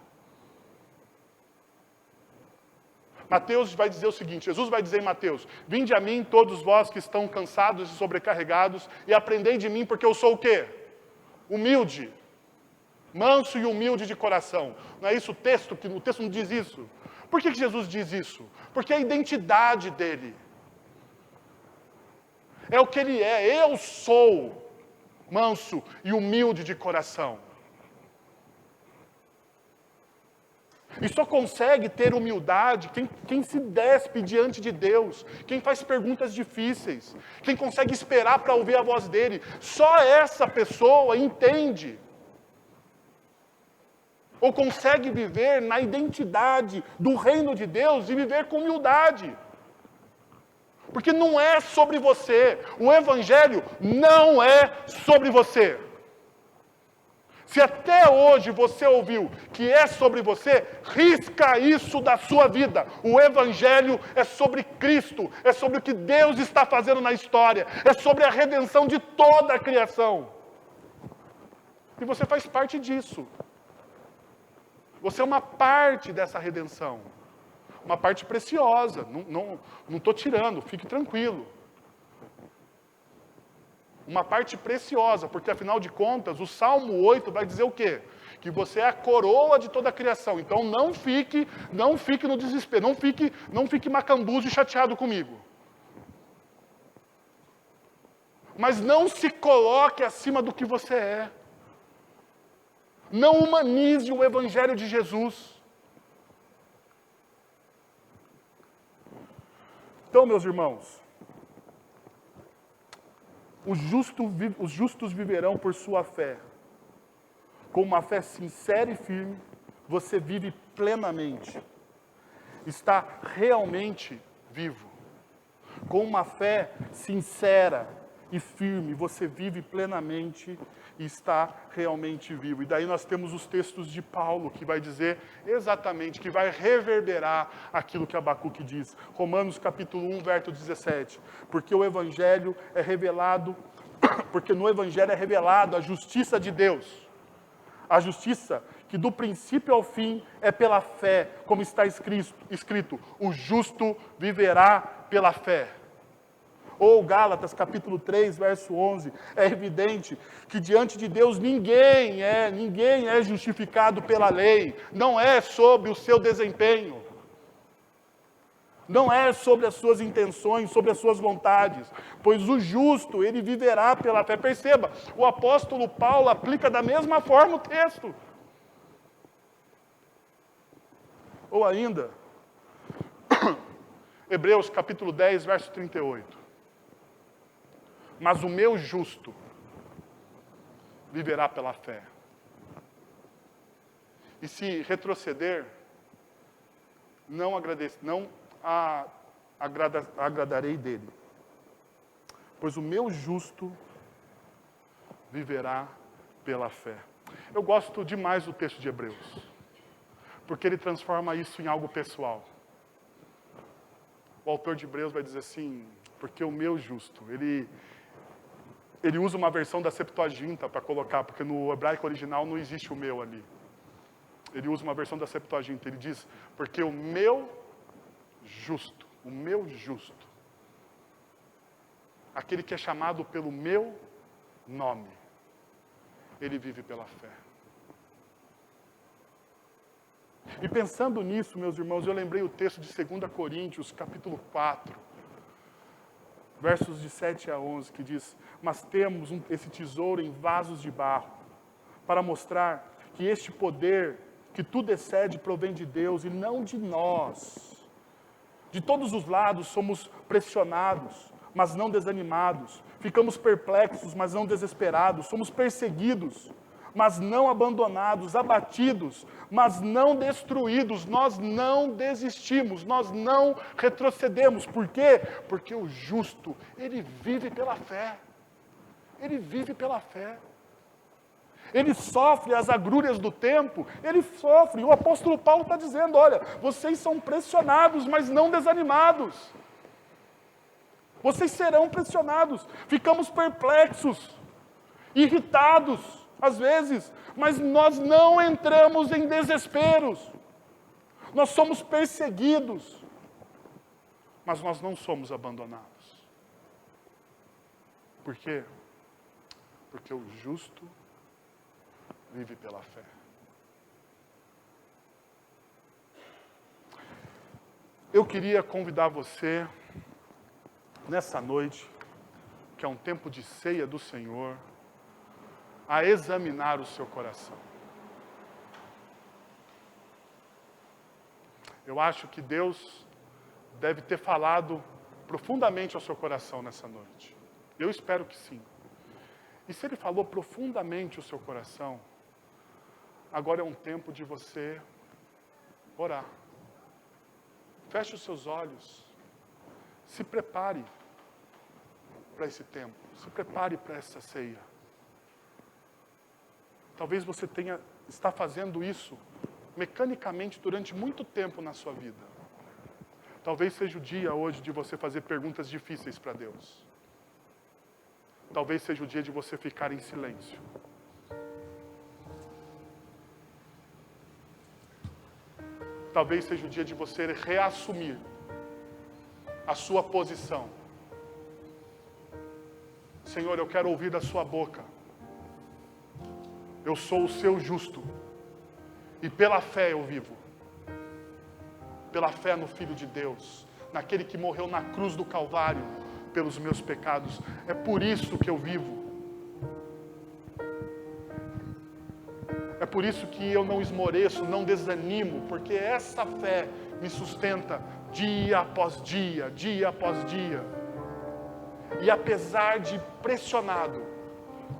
Mateus vai dizer o seguinte, Jesus vai dizer em Mateus, vinde a mim todos vós que estão cansados e sobrecarregados, e aprendei de mim, porque eu sou o quê? Humilde. Manso e humilde de coração. Não é isso o texto não diz isso? Por que Jesus diz isso? Porque é a identidade dele. É o que ele é. Eu sou manso e humilde de coração. E só consegue ter humildade quem se despe diante de Deus, quem faz perguntas difíceis, quem consegue esperar para ouvir a voz dele. Só essa pessoa entende ou consegue viver na identidade do reino de Deus e viver com humildade. Porque não é sobre você. O Evangelho não é sobre você. Se até hoje você ouviu que é sobre você, risca isso da sua vida. O Evangelho é sobre Cristo, é sobre o que Deus está fazendo na história, é sobre a redenção de toda a criação. E você faz parte disso. Você é uma parte dessa redenção. uma parte preciosa. Não estou tirando, fique tranquilo. Uma parte preciosa, porque afinal de contas, o Salmo 8 vai dizer o quê? Que você é a coroa de toda a criação. Então não fique no desespero, não fique macambuzo e chateado comigo. Mas não se coloque acima do que você é. Não humanize o Evangelho de Jesus. Então, meus irmãos, os justos viverão por sua fé. Com uma fé sincera e firme, você vive plenamente. Está realmente vivo. Com uma fé sincera e firme, você vive plenamente e está realmente vivo. E daí nós temos os textos de Paulo, que vai dizer exatamente, que vai reverberar aquilo que Abacuque diz. Romanos capítulo 1, verso 17. Porque no Evangelho é revelado a justiça de Deus. A justiça que do princípio ao fim é pela fé, como está escrito, o justo viverá pela fé. Ou Gálatas, capítulo 3, verso 11, é evidente que diante de Deus ninguém é justificado pela lei, não é sobre o seu desempenho, não é sobre as suas intenções, sobre as suas vontades, pois o justo, ele viverá pela fé. Perceba, o apóstolo Paulo aplica da mesma forma o texto. Ou ainda, Hebreus, capítulo 10, verso 38. Mas o meu justo viverá pela fé. E se retroceder, não agradarei dele. Pois o meu justo viverá pela fé. Eu gosto demais do texto de Hebreus, porque ele transforma isso em algo pessoal. O autor de Hebreus vai dizer assim, porque o meu justo, ele usa uma versão da Septuaginta para colocar, porque no hebraico original não existe o meu ali. Ele usa uma versão da Septuaginta, ele diz, porque o meu justo, aquele que é chamado pelo meu nome, ele vive pela fé. E pensando nisso, meus irmãos, eu lembrei o texto de 2 Coríntios, capítulo 4, versos de 7 a 11, que diz, mas temos esse tesouro em vasos de barro, para mostrar que este poder, que tudo excede, provém de Deus e não de nós. De todos os lados somos pressionados, mas não desanimados. Ficamos perplexos, mas não desesperados. Somos perseguidos, mas não abandonados. Abatidos, mas não destruídos. Nós não desistimos, nós não retrocedemos. Por quê? Porque o justo, ele vive pela fé. Ele vive pela fé. Ele sofre as agrúrias do tempo, ele sofre. O apóstolo Paulo está dizendo, olha, vocês são pressionados, mas não desanimados. Vocês serão pressionados. Ficamos perplexos, irritados, às vezes, mas nós não entramos em desesperos. Nós somos perseguidos, mas nós não somos abandonados. Por quê? Porque o justo vive pela fé. Eu queria convidar você, nessa noite, que é um tempo de ceia do Senhor, a examinar o seu coração. Eu acho que Deus deve ter falado profundamente ao seu coração nessa noite. Eu espero que sim. E se Ele falou profundamente o seu coração, agora é um tempo de você orar. Feche os seus olhos. Se prepare para esse tempo. Se prepare para essa ceia. Talvez você está fazendo isso mecanicamente durante muito tempo na sua vida. Talvez seja o dia hoje de você fazer perguntas difíceis para Deus. Talvez seja o dia de você ficar em silêncio. talvez seja o dia de você reassumir a sua posição. Senhor, eu quero ouvir da sua boca: eu sou o seu justo, e pela fé eu vivo. Pela fé no Filho de Deus, naquele que morreu na cruz do Calvário pelos meus pecados. É por isso que eu vivo. É por isso que eu não esmoreço, não desanimo, porque essa fé me sustenta dia após dia, dia após dia. E apesar de pressionado,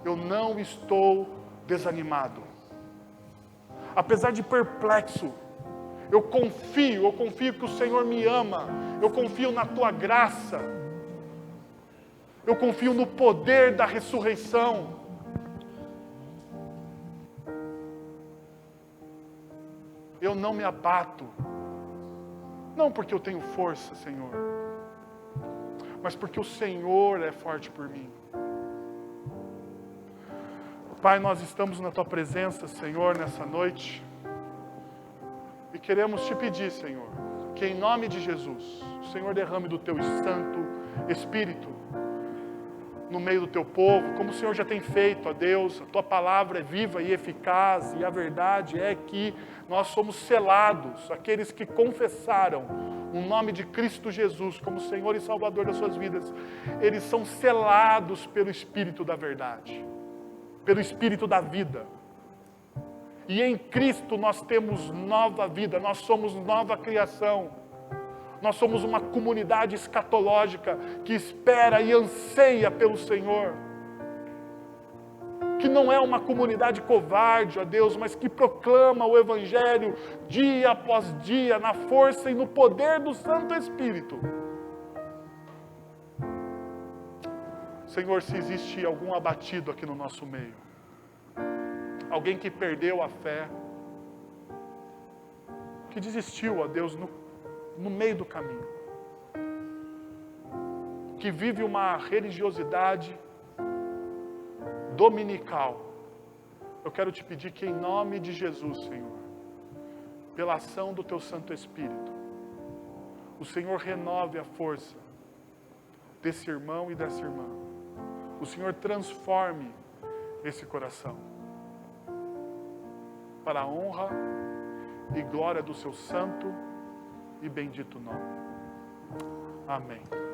eu não estou desanimado. Apesar de perplexo, eu confio que o Senhor me ama, eu confio na tua graça, eu confio no poder da ressurreição. Eu não me abato, não porque eu tenho força, Senhor, mas porque o Senhor é forte por mim. Pai, nós estamos na tua presença, Senhor, nessa noite, e queremos te pedir, Senhor, que em nome de Jesus, o Senhor derrame do teu Santo Espírito no meio do teu povo, como o Senhor já tem feito, ó Deus. A tua palavra é viva e eficaz, e a verdade é que nós somos selados, aqueles que confessaram o nome de Cristo Jesus como Senhor e Salvador das suas vidas, eles são selados pelo Espírito da verdade, pelo Espírito da vida. E em Cristo nós temos nova vida, nós somos nova criação. Nós somos uma comunidade escatológica que espera e anseia pelo Senhor. Que não é uma comunidade covarde, ó Deus, mas que proclama o Evangelho dia após dia, na força e no poder do Santo Espírito. Senhor, se existe algum abatido aqui no nosso meio, alguém que perdeu a fé, que desistiu, ó Deus, no meio do caminho, que vive uma religiosidade dominical, eu quero te pedir que em nome de Jesus, Senhor, pela ação do teu Santo Espírito, o Senhor renove a força desse irmão e dessa irmã. O Senhor transforme esse coração para a honra e glória do seu santo e bendito nome. Amém.